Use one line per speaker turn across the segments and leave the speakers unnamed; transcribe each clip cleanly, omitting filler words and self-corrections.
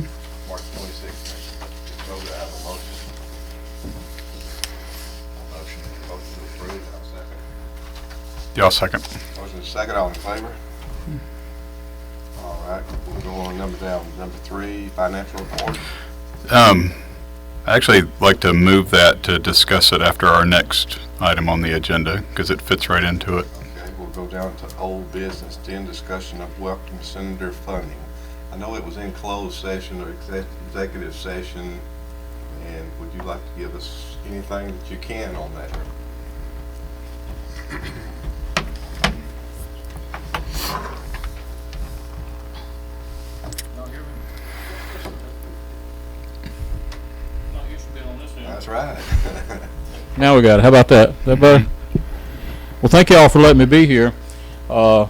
March 26th. So do I have a motion? Motion to approve, I'll second.
Yeah, I'll second.
Motion is second, all in favor? All right, we'll go on number 3, financial report.
I actually like to move that to discuss it after our next item on the agenda because it fits right into it.
Okay, we'll go down to old business, 10, discussion of welcome center funding. I know it was in closed session or executive session, and would you like to give us anything that you can on that?
Not used to being on this end.
That's right.
Now we got it. How about that? Is that better? Well, thank you all for letting me be here. Carl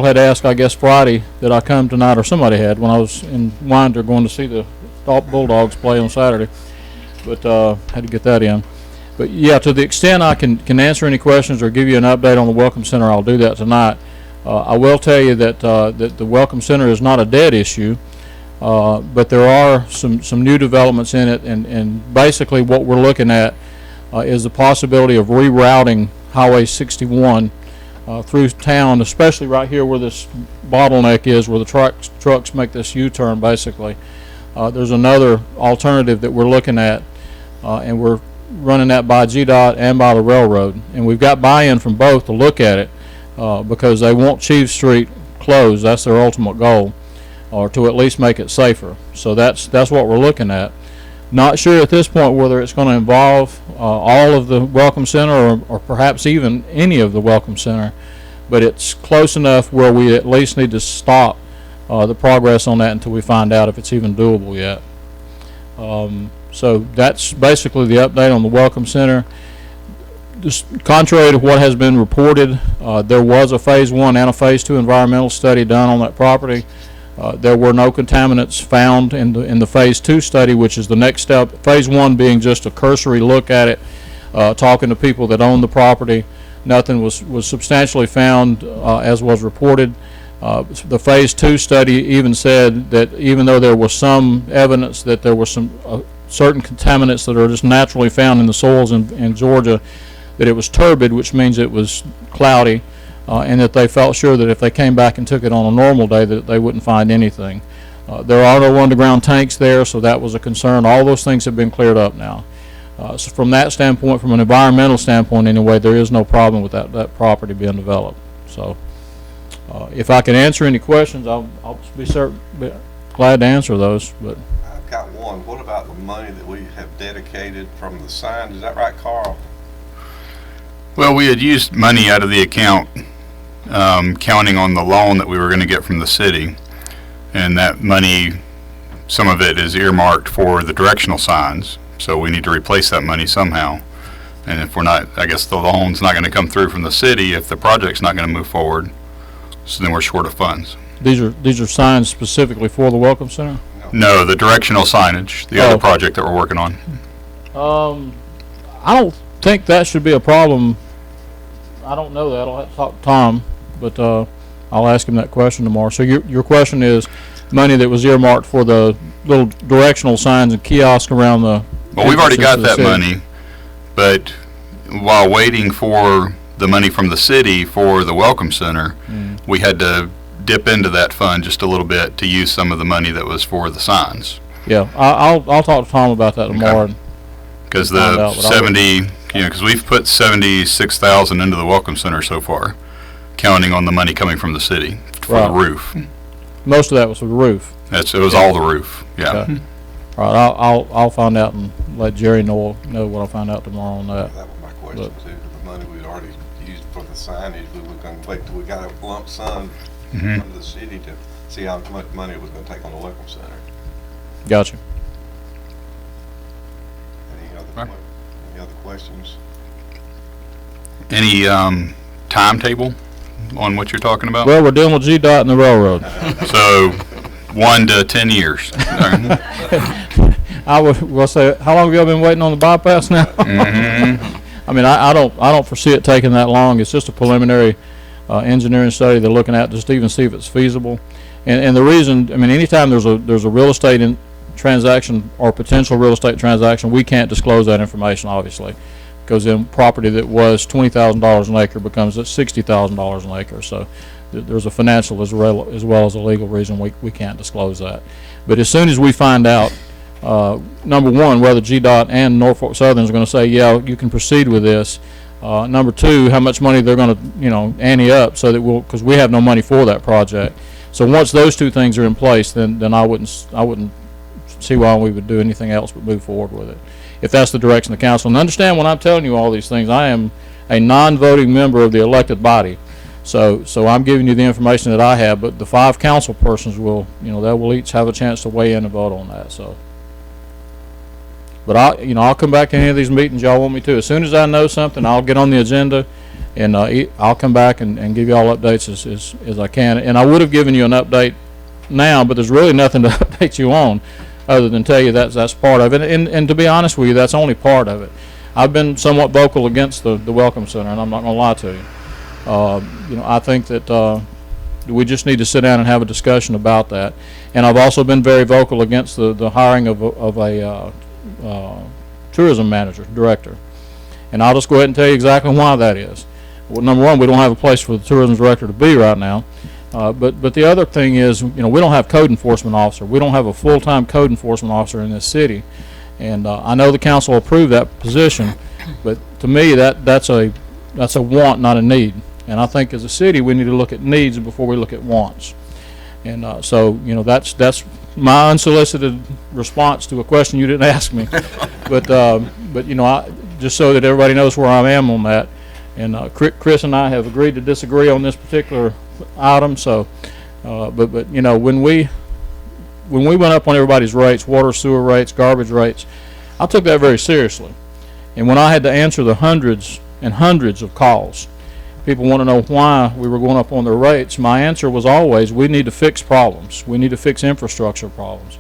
had asked, I guess, Friday that I come tonight, or somebody had, when I was in Winder going to see the Bulldogs play on Saturday. But had to get that in. But yeah, to the extent I can answer any questions or give you an update on the Welcome Center, I'll do that tonight. I will tell you that that the Welcome Center is not a dead issue, but there are some new developments in it, and basically what we're looking at is the possibility of rerouting Highway 61 through town, especially right here where this bottleneck is, where the trucks make this U-turn basically. There's another alternative that we're looking at, and we're running that by GDOT and by the railroad. And we've got buy-in from both to look at it because they want Chief Street closed. That's their ultimate goal, or to at least make it safer. So that's what we're looking at. Not sure at this point whether it's going to involve all of the Welcome Center or perhaps even any of the Welcome Center, but it's close enough where we at least need to stop the progress on that until we find out if it's even doable yet. So that's basically the update on the Welcome Center. Just contrary to what has been reported, there was a Phase 1 and a Phase 2 environmental study done on that property. There were no contaminants found in the Phase 2 study, which is the next step. Phase 1 being just a cursory look at it, talking to people that own the property. Nothing was substantially found as was reported. The Phase 2 study even said that even though there was some evidence that there were some certain contaminants that are just naturally found in the soils in Georgia, that it was turbid, which means it was cloudy, and that they felt sure that if they came back and took it on a normal day that they wouldn't find anything. There are no underground tanks there, so that was a concern. All those things have been cleared up now. So from that standpoint, from an environmental standpoint anyway, there is no problem with that property being developed. So if I can answer any questions, I'll be glad to answer those. But
I've got one. What about the money that we have dedicated from the sign? Is that right, Carl?
Well, we had used money out of the account, counting on the loan that we were going to get from the city, and that money, some of it is earmarked for the directional signs, so we need to replace that money somehow. And if we're not, I guess the loan's not going to come through from the city if the project's not going to move forward, so then we're short of funds.
these are signs specifically for the Welcome Center?
No, the directional signage, the other project that we're working on.
I don't think that should be a problem. I don't know that. I'll have to talk to Tom, but I'll ask him that question tomorrow. So your question is money that was earmarked for the little directional signs and kiosks around the...
Well, we've already got that money, but while waiting for the money from the city for the Welcome Center, we had to dip into that fund just a little bit to use some of the money that was for the signs.
Yeah, I'll talk to Tom about that tomorrow.
Because the 70, because we've put 76,000 into the Welcome Center so far, counting on the money coming from the city for the roof.
Most of that was for the roof.
It was all the roof. Yeah.
Okay. All right, I'll find out and let Jerry know what I find out tomorrow on that.
That was my question too. The money we'd already used for the signage, we were going to wait till we got a lump sum from the city to see how much money it was going to take on the Welcome Center.
Gotcha.
Any other questions?
Any timetable on what you're talking about?
Well, we're dealing with GDOT and the railroad.
So 1 to 10 years.
I will say, how long have y'all been waiting on the bypass now? I mean, I don't foresee it taking that long. It's just a preliminary engineering study they're looking at just to even see if it's feasible. And the reason, I mean, anytime there's a real estate transaction or potential real estate transaction, we can't disclose that information, obviously, because then property that was $20,000 an acre becomes at $60,000 an acre. So there's a financial as well as a legal reason we can't disclose that. But as soon as we find out, number one, whether GDOT and Norfolk Southern is going to say, yeah, you can proceed with this. Number two, how much money they're going to, ante up so that because we have no money for that project. So once those two things are in place, then I wouldn't see why we would do anything else but move forward with it, if that's the direction of the council. And understand, when I'm telling you all these things, I am a non-voting member of the elected body. So I'm giving you the information that I have, but the 5 council persons will, they will each have a chance to weigh in and vote on that. So, but I'll come back to any of these meetings y'all want me to. As soon as I know something, I'll get on the agenda, and I'll come back and give you all updates as I can. And I would have given you an update now, but there's really nothing to update you on other than tell you that's part of it. And to be honest with you, that's only part of it. I've been somewhat vocal against the Welcome Center, and I'm not going to lie to you. I think that we just need to sit down and have a discussion about that. And I've also been very vocal against the hiring of a tourism manager, director. And I'll just go ahead and tell you exactly why that is. Well, number one, we don't have a place for the tourism director to be right now. But the other thing is, we don't have code enforcement officer. We don't have a full-time code enforcement officer in this city. And I know the council approved that position, but to me that's a want, not a need. And I think as a city we need to look at needs before we look at wants. And so that's my unsolicited response to a question you didn't ask me. But I, just so that everybody knows where I am on that. And Chris and I have agreed to disagree on this particular item. So, but when we went up on everybody's rates, water, sewer rates, garbage rates, I took that very seriously. And when I had to answer the hundreds and hundreds of calls, people want to know why we were going up on their rates, my answer was always, we need to fix problems. We need to fix infrastructure problems.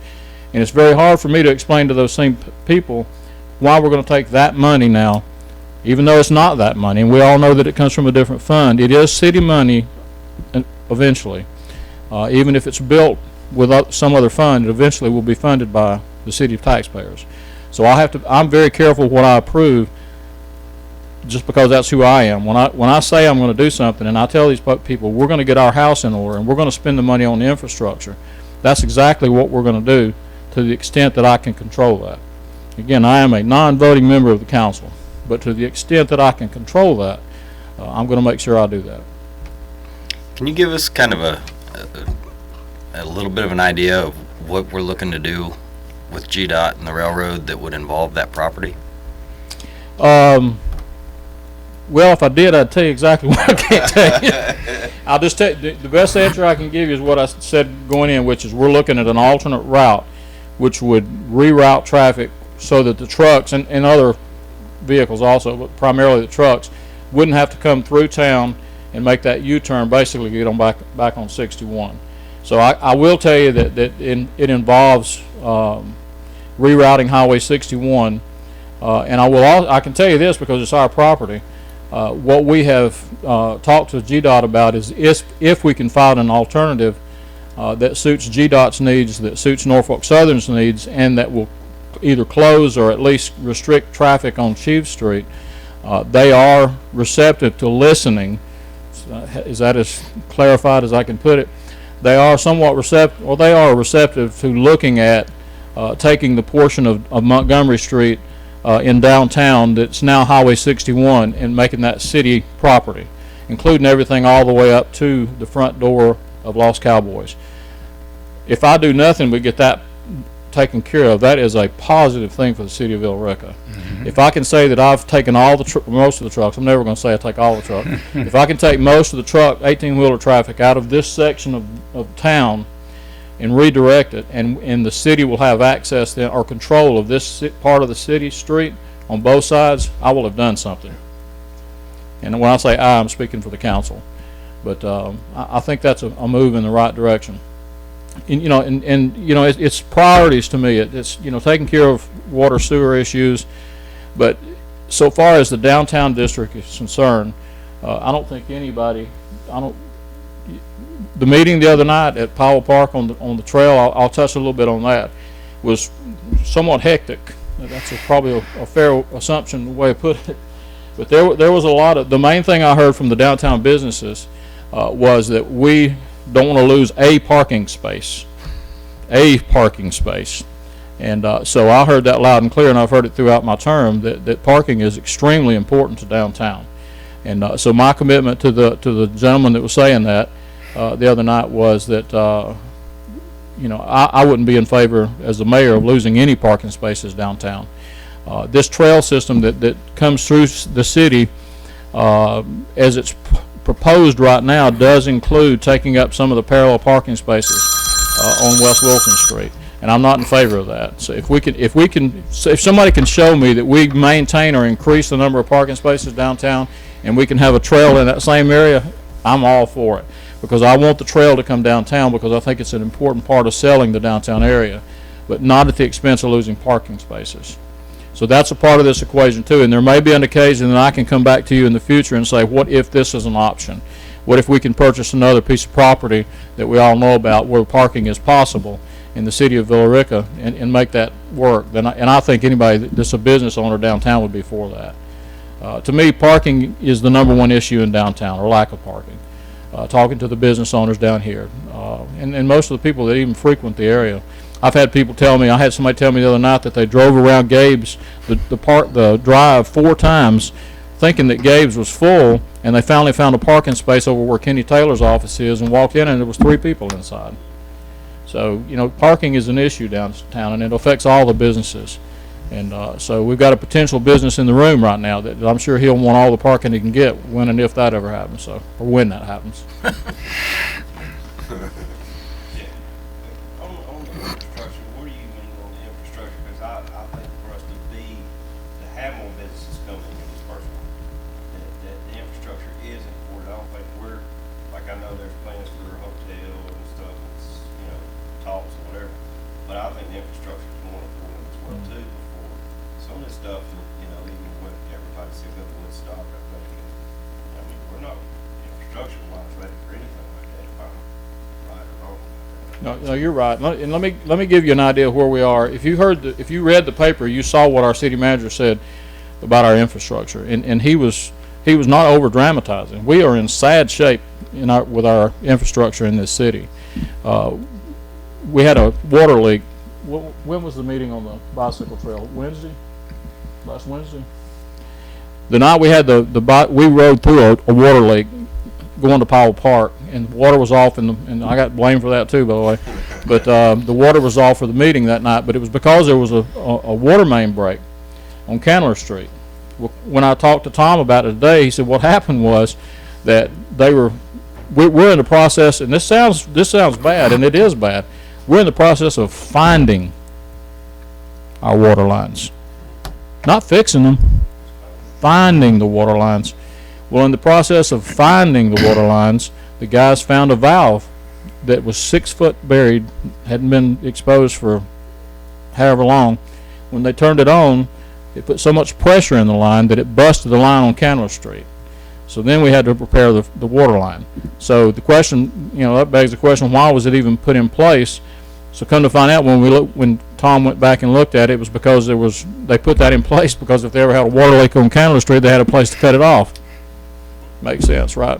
And it's very hard for me to explain to those same people why we're going to take that money now, even though it's not that money, and we all know that it comes from a different fund. It is city money eventually. Even if it's built with some other fund, it eventually will be funded by the city of taxpayers. So I'm very careful what I approve, just because that's who I am. When I say I'm going to do something, and I tell these people we're going to get our house in order and we're going to spend the money on the infrastructure, that's exactly what we're going to do, to the extent that I can control that. Again, I am a non-voting member of the council, but to the extent that I can control that, I'm going to make sure I do that.
Can you give us kind of a little bit of an idea of what we're looking to do with GDOT and the railroad that would involve that property?
Well, if I did, I'd tell you exactly what I can't tell you. I'll just tell you, the best answer I can give you is what I said going in, which is we're looking at an alternate route, which would reroute traffic so that the trucks and other vehicles also, but primarily the trucks, wouldn't have to come through town and make that U-turn, basically get on back on 61. So I will tell you that it involves rerouting Highway 61, and I can tell you this because it's our property. What we have talked to GDOT about is if we can find an alternative that suits GDOT's needs, that suits Norfolk Southern's needs, and that will either close or at least restrict traffic on Chief Street, they are receptive to listening. Is that as clarified as I can put it? They are somewhat receptive, or they are receptive to looking at taking the portion of Montgomery Street in downtown that's now Highway 61 and making that city property, including everything all the way up to the front door of Lost Cowboys. If I do nothing but get that taken care of, that is a positive thing for the city of Villarica. Mm-hmm. If I can say that I've taken most of the trucks, I'm never going to say I take all the trucks. If I can take most of the 18-wheeler traffic out of this section of town and redirect it, and the city will have access then, or control of this part of the city street on both sides, I will have done something. And when I say I'm speaking for the council. But I think that's a move in the right direction. And it's priorities to me. It's taking care of water sewer issues, but so far as the downtown district is concerned, I don't think anybody, the meeting the other night at Powell Park on the trail, I'll touch a little bit on that, was somewhat hectic. That's probably a fair assumption, the way to put it. But there was a lot of, the main thing I heard from the downtown businesses was that we don't want to lose a parking space. And so I heard that loud and clear, and I've heard it throughout my term, that parking is extremely important to downtown. And so my commitment to the gentleman that was saying that the other night was that you know, I wouldn't be in favor as the mayor of losing any parking spaces downtown. This trail system that comes through the city, as it's proposed right now, does include taking up some of the parallel parking spaces on West Wilson Street, and I'm not in favor of that. So if somebody can show me that we maintain or increase the number of parking spaces downtown, and we can have a trail in that same area, I'm all for it, because I want the trail to come downtown, because I think it's an important part of selling the downtown area, but not at the expense of losing parking spaces. So that's a part of this equation too, and there may be an occasion that I can come back to you in the future and say, what if this is an option? What if we can purchase another piece of property that we all know about where parking is possible in the city of Villa Rica, and make that work? And I think anybody that's a business owner downtown would be for that. To me, parking is the #1 issue in downtown, or lack of parking. Talking to the business owners down here, and most of the people that even frequent the area. I've had people tell me, I had somebody tell me the other night that they drove around Gabe's, the drive 4 times, thinking that Gabe's was full, and they finally found a parking space over where Kenny Taylor's office is, and walked in and there was 3 people inside. So, you know, parking is an issue downtown, and it affects all the businesses. And so we've got a potential business in the room right now that I'm sure he'll want all the parking he can get when and if that ever happens, so, or when that happens.
On the infrastructure, what do you mean on the infrastructure? Because I think for us to have more businesses come in this first one, that the infrastructure is important. I don't think we're, like, I know there's plans for a hotel and stuff, it's, you know, talks or whatever, but I think the infrastructure is more important as well too. Before some of this stuff, you know, even what everybody says up Woodstock, I mean, we're not infrastructure-wise ready for anything like that, if I'm right or wrong.
No, you're right. And let me give you an idea of where we are. If you read the paper, you saw what our city manager said about our infrastructure, and he was not over dramatizing. We are in sad shape with our infrastructure in this city. We had a water leak. When was the meeting on the bicycle trail? Wednesday? Last Wednesday? The night we had we rode through a water leak going to Powell Park, and the water was off, and I got blamed for that too, by the way. But the water was off for the meeting that night, but it was because there was a water main break on Candler Street. When I talked to Tom about it today, he said what happened was that we're in the process, and this sounds bad, and it is bad. We're in the process of finding our water lines, not fixing them, finding the water lines. Well, in the process of finding the water lines, the guys found a valve that was 6 foot buried, hadn't been exposed for however long. When they turned it on, it put so much pressure in the line that it busted the line on Candler Street. So then we had to repair the water line. So the question, you know, that begs the question, why was it even put in place? So come to find out, when Tom went back and looked at it, it was because they put that in place because if they ever had a water leak on Candler Street, they had a place to cut it off. Makes sense, right?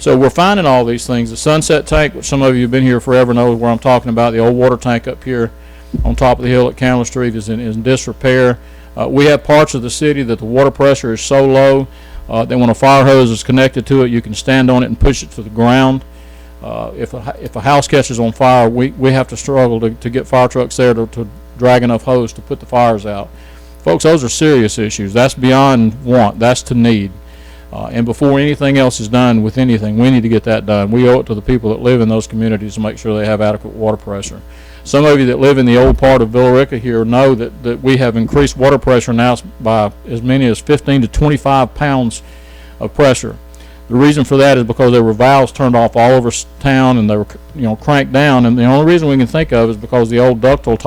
So we're finding all these things. The Sunset Tank, which some of you have been here forever know where I'm talking about, the old water tank up here on top of the hill at Candler Street is in disrepair. We have parts of the city that the water pressure is so low that when a fire hose is connected to it, you can stand on it and push it to the ground. If a house catches on fire, we have to struggle to get fire trucks there to drag enough hose to put the fires out. Folks, those are serious issues. That's beyond want. That's to need. And before anything else is done with anything, we need to get that done. We owe it to the people that live in those communities to make sure they have adequate water pressure. Some of you that live in the old part of Villa Rica here know that we have increased water pressure now by as many as 15 to 25 pounds of pressure. The reason for that is because there were valves turned off all over town, and they were cranked down. And the only reason we can think of is because the old ductile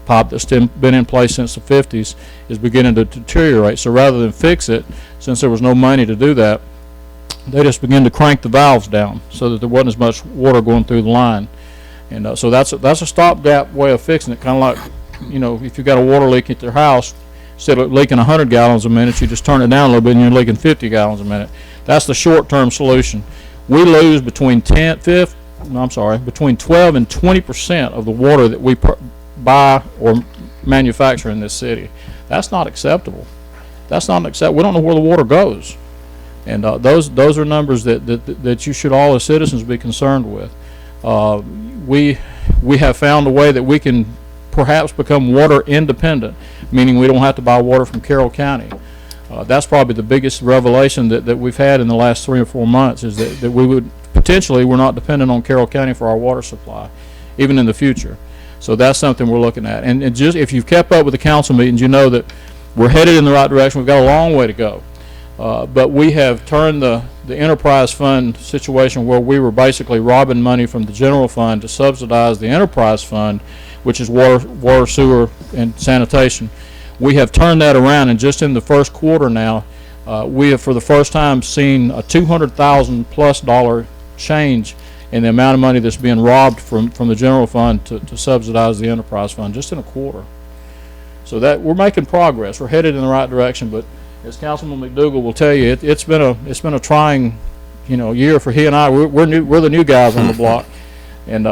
pipe that's been in place since the 50s is beginning to deteriorate. So rather than fix it, since there was no money to do that, they just began to crank the valves down so that there wasn't as much water going through the line. And so that's a stopgap way of fixing it, kind of like, you know, if you got a water leak at your house, instead of leaking 100 gallons a minute, you just turn it down a little bit and you're leaking 50 gallons a minute. That's the short-term solution. We lose between 12 and 20% of the water that we buy or manufacture in this city. That's not acceptable. That's not acceptable. We don't know where the water goes. And those are numbers that you should all as citizens be concerned with. We have found a way that we can perhaps become water independent, meaning we don't have to buy water from Carroll County. That's probably the biggest revelation that we've had in the last 3 or 4 months, is that we would potentially, we're not dependent on Carroll County for our water supply, even in the future. So that's something we're looking at. And just if you've kept up with the council meetings, you know that we're headed in the right direction. We've got a long way to go. But we have turned the enterprise fund situation, where we were basically robbing money from the general fund to subsidize the enterprise fund, which is water, sewer, and sanitation. We have turned that around, and just in the first quarter now, we have for the first time seen a $200,000+ change in the amount of money that's being robbed from the general fund to subsidize the enterprise fund, just in a quarter. So that we're making progress. We're headed in the right direction, but as Councilman McDougal will tell you, it's been a trying, year for he and I. We're the new guys on the block, and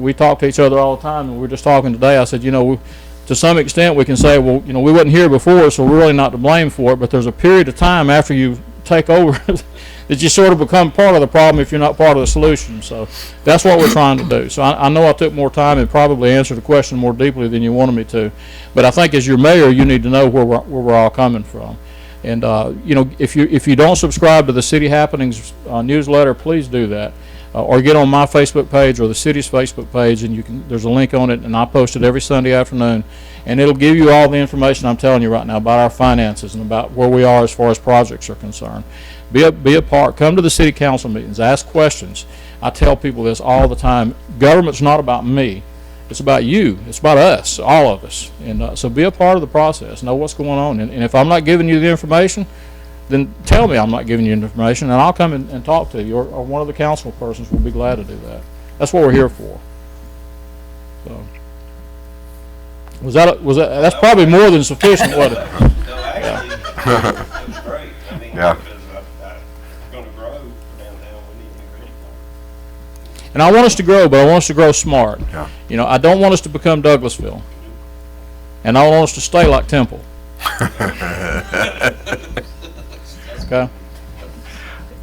we talk to each other all the time. And we're just talking today. I said, to some extent we can say, well, we wasn't here before, so we're really not to blame for it. But there's a period of time after you take over that you sort of become part of the problem if you're not part of the solution. So that's what we're trying to do. So I know I took more time and probably answered the question more deeply than you wanted me to, but I think as your mayor, you need to know where we're all coming from. And if you don't subscribe to the City Happenings newsletter, please do that, or get on my Facebook page or the city's Facebook page, and there's a link on it, and I post it every Sunday afternoon, and it'll give you all the information I'm telling you right now about our finances and about where we are as far as projects are concerned. Be a part. Come to the city council meetings. Ask questions. I tell people this all the time. Government's not about me. It's about you. It's about us, all of us. And so be a part of the process. Know what's going on. And if I'm not giving you the information, then tell me I'm not giving you the information, and I'll come and talk to you, or one of the council persons will be glad to do that. That's what we're here for. So that's probably more than sufficient, wasn't it?
No, actually, it was great. I mean,
Yeah.
because it's going to grow downtown. We need to be ready for it.
And I want us to grow, but I want us to grow smart.
Yeah.
I don't want us to become Douglasville, and I want us to stay like Temple. Okay.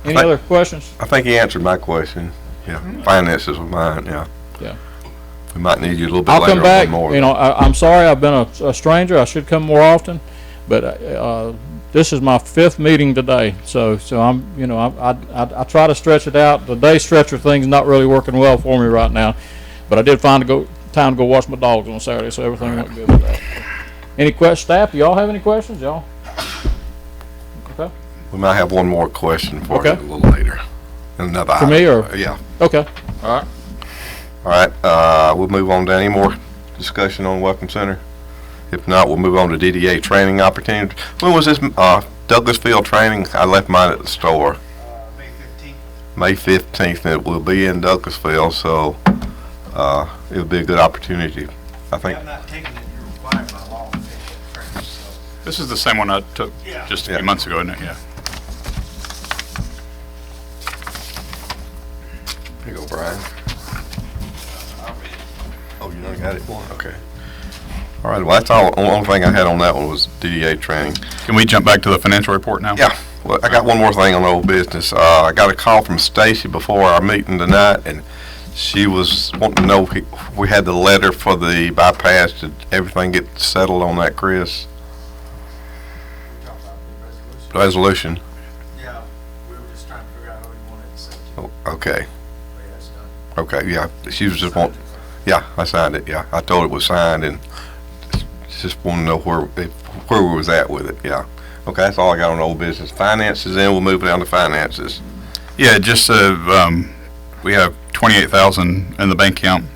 Any other questions?
I think he answered my question. Yeah, finances was mine, yeah.
Yeah.
We might need you a little bit
I'll
later
come back.
on more.
I'm sorry I've been a stranger. I should come more often, but this is my 5th meeting today. So I'm, I try to stretch it out. The day stretcher thing's not really working well for me right now, but I did find time to go watch my dogs on Saturday, so everything went good with that. Any questions, staff? Do y'all have any questions, y'all? Okay.
We might have one more question for you a
Okay.
little later. Another
For me, or?
Yeah.
Okay. All right.
All right, we'll move on to any more discussion on Welcome Center. If not, we'll move on to DDA training opportunities. When was this Douglasville training? I left mine at the store.
May 15th.
May 15th, and it will be in Douglasville, so it'll be a good opportunity, I think.
I'm not taking it, you're required by law to take that training, so.
This is the same one I took
Yeah.
just a
Yeah.
few months ago, isn't it? Yeah.
Here you go, Brian. Oh, you done got it? Okay. All right, well, that's all. The only thing I had on that one was DDA training.
Can we jump back to the financial report now?
Yeah, well, I got one more thing on old business. I got a call from Stacy before our meeting tonight, and she was wanting to know if we had the letter for the bypass. Did everything get settled on that, Chris?
We talked about the resolution.
Resolution?
Yeah, we were just trying to figure out how we wanted to set it.
Oh, okay,
But yeah, it's done.
okay, yeah. She was just wanting, yeah, I signed it, yeah. I told her it was signed, and just want to know where we was at with it, yeah. Okay, that's all I got on old business. Finances, then we'll move down to finances.
Yeah, just we have 28,000 in the bank account,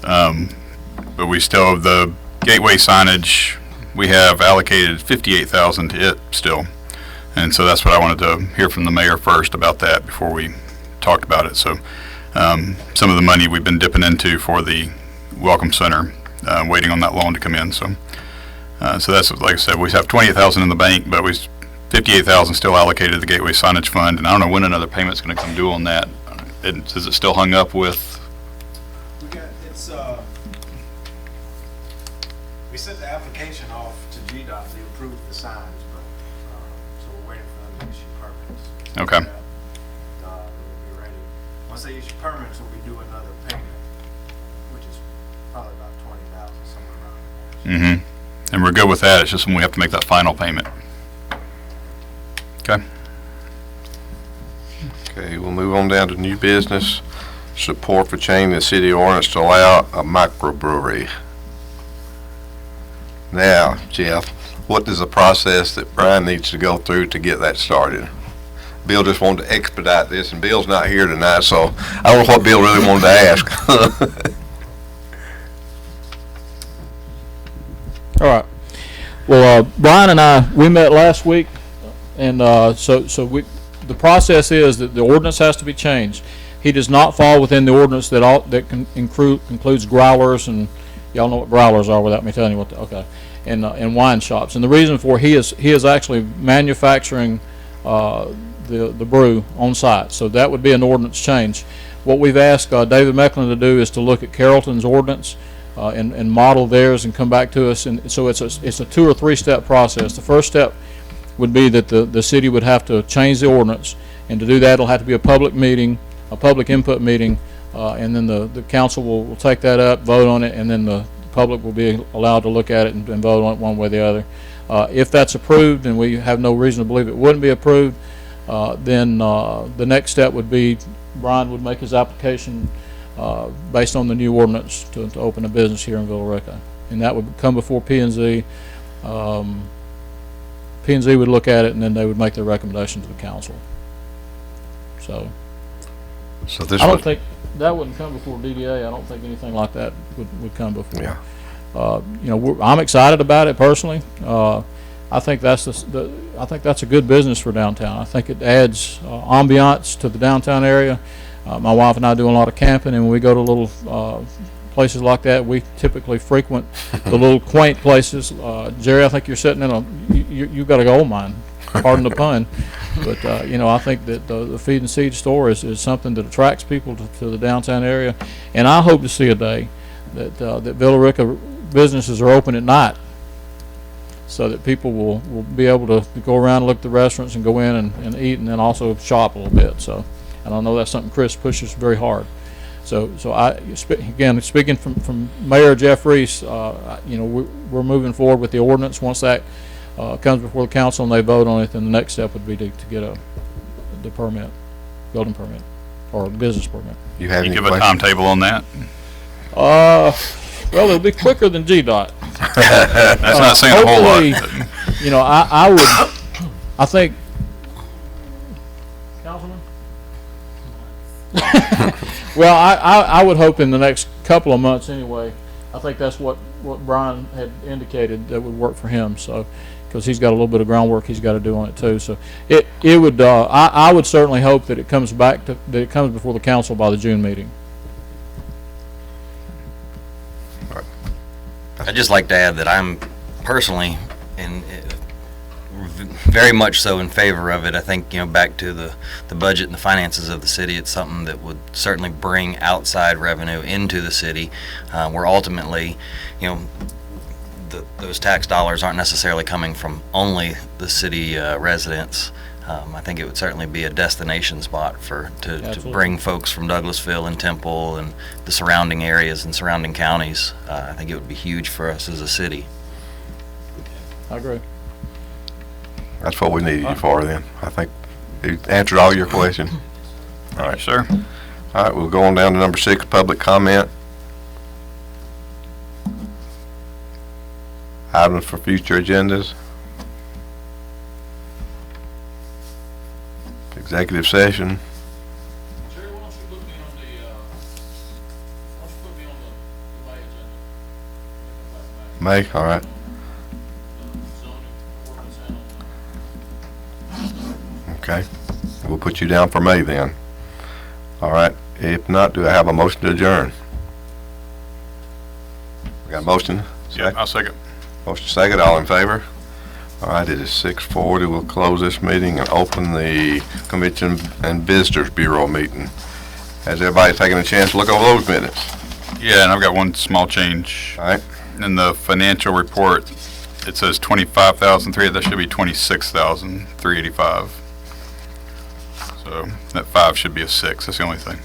but we still have the gateway signage. We have allocated 58,000 to it still. And so that's what I wanted to hear from the mayor first about that before we talked about it. So some of the money we've been dipping into for the Welcome Center, waiting on that loan to come in. So that's, like I said, we have $28,000 in the bank, but we $58,000 still allocated to the Gateway Signage Fund, and I don't know when another payment's going to come due on that. Is it still hung up with?
We got, we sent the application off to GDOT, they approved the signs, but, so we're waiting for them to issue permits.
Okay.
We'll be ready. Once they issue permits, we'll be due another payment, which is probably about 20,000, somewhere around there.
Mm-hmm. And we're good with that. It's just when we have to make that final payment. Okay.
Okay, we'll move on down to new business. Support for changing the city ordinance to allow a microbrewery. Now, Jeff, what is the process that Brian needs to go through to get that started? Bill just wanted to expedite this, and Bill's not here tonight, so I don't know what Bill really wanted to ask.
All right. Well, Brian and I, we met last week, and the process is that the ordinance has to be changed. He does not fall within the ordinance that includes growlers, and y'all know what growlers are without me telling you what. Okay, and wine shops. And the reason for he is actually manufacturing the brew on site. So that would be an ordinance change. What we've asked David Mecklin to do is to look at Carrollton's ordinance and model theirs and come back to us. And so it's a 2 or 3 step process. The first step would be that the city would have to change the ordinance, and to do that it'll have to be a public meeting, a public input meeting, and then the council will take that up, vote on it, and then the public will be allowed to look at it and vote on it one way or the other. If that's approved, and we have no reason to believe it wouldn't be approved, then the next step would be Brian would make his application based on the new ordinance to open a business here in Villa Rica, and that would come before P&Z. P&Z would look at it, and then they would make their recommendation to the council. So
This
I don't
was,
think that wouldn't come before DDA. I don't think anything like that would come before.
yeah.
I'm excited about it personally. I think that's I think that's a good business for downtown. I think it adds ambiance to the downtown area. My wife and I do a lot of camping, and when we go to little places like that, we typically frequent the little quaint places. Jerry, I think you're sitting in you got a gold mine, pardon the pun, but I think that the Feed and Seed store is something that attracts people to the downtown area, and I hope to see a day that that Villa Rica businesses are open at night, so that people will be able to go around and look at the restaurants and go in and eat, and then also shop a little bit. So, and I know that's something Chris pushes very hard. So again, speaking from Mayor Jeff Reese, we're moving forward with the ordinance. Once that comes before the council and they vote on it, then the next step would be to get the permit, building permit, or business permit.
You have
Can you
any
give a
questions?
timetable on that?
Well, it'll be quicker than GDOT.
That's not saying a whole lot.
Hopefully, I think, Councilman? Well, I would hope in the next couple of months anyway. I think that's what Brian had indicated that would work for him. So, because he's got a little bit of groundwork he's got to do on it too. So it would I would certainly hope that it comes before the council by the June meeting.
I'd just like to add that I'm personally very much so in favor of it. I think, back to the budget and the finances of the city, it's something that would certainly bring outside revenue into the city, where ultimately, those tax dollars aren't necessarily coming from only the city residents. I think it would certainly be a destination spot to bring folks from Douglasville and Temple and the surrounding areas and surrounding counties. I think it would be huge for us as a city.
I agree.
That's what we needed you for then. I think you answered all your questions.
All right, sir.
All right, we'll go on down to number 6, public comment. Items for future agendas. Executive session.
Sherry, why don't you put me on the May agenda?
May, all right.
Zoning ordinance and
Okay, we'll put you down for May then. All right, if not, do I have a motion to adjourn? We got a motion?
Yeah, I'll second.
Motion second, all in favor? All right, it is 6:40. We'll close this meeting and open the Convention and Visitors Bureau meeting. Has everybody taken a chance to look over those minutes?
Yeah, and I've got one small change.
All right,
In the financial report, it says 25,300, that should be 26,385. So that 5 should be a 6, that's the only thing.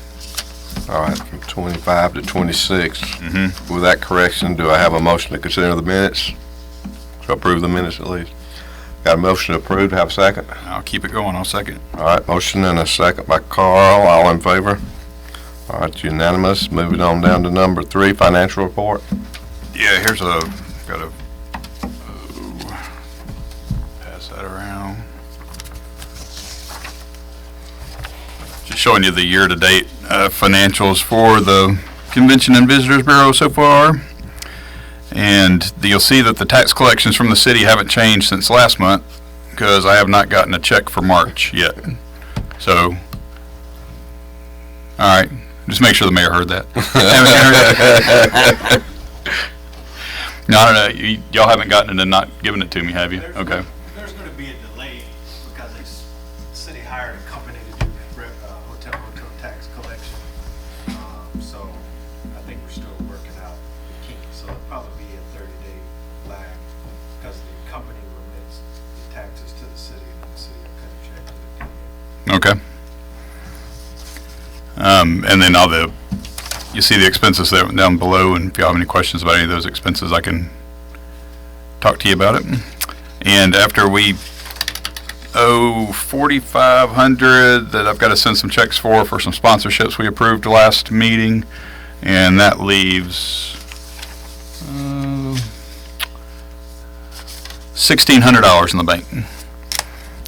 all right, from 25 to 26.
Mm-hmm.
With that correction, do I have a motion to consider the minutes? To approve the minutes at least? Got a motion to approve, have a second?
I'll keep it going, I'll second.
All right, motion and a second by Carl, all in favor? All right, unanimous. Moving on down to number 3, financial report.
Yeah, here's pass that around. Just showing you the year-to-date financials for the Convention and Visitors Bureau so far. And you'll see that the tax collections from the city haven't changed since last month because I have not gotten a check for March yet. So, all right, just make sure the mayor heard that. No, I don't know. Y'all haven't gotten it and not given it to me, have you? Okay.
There's gonna be a delay because the city hired a company to do hotel tax collection. So I think we're still working out the kinks. So it'll probably be a 30-day lag because the company remits the taxes to the city and the city will cut a check to the
Okay. And then you see the expenses there down below, and if you have any questions about any of those expenses, I can talk to you about it. And after we owe $4,500 that I've got to send some checks for some sponsorships we approved last meeting, and that leaves $1,600 in the bank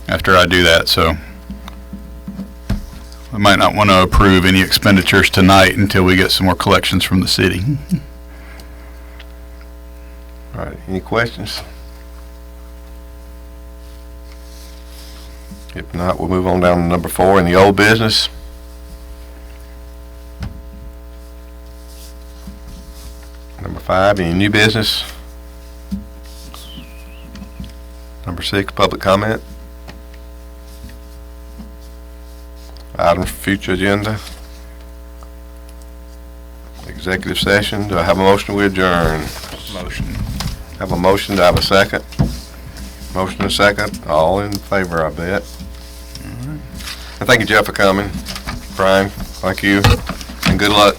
after I do that, so I might not want to approve any expenditures tonight until we get some more collections from the city.
All right, any questions? If not, we'll move on down to number 4 in the old business. Number 5, any new business? Number 6, public comment. Item for future agenda. Executive session. Do I have a motion to adjourn?
Motion.
Have a motion. Do I have a second? Motion and a second. All in favor, I bet. And thank you, Jeff, for coming. Brian, thank you. And good luck.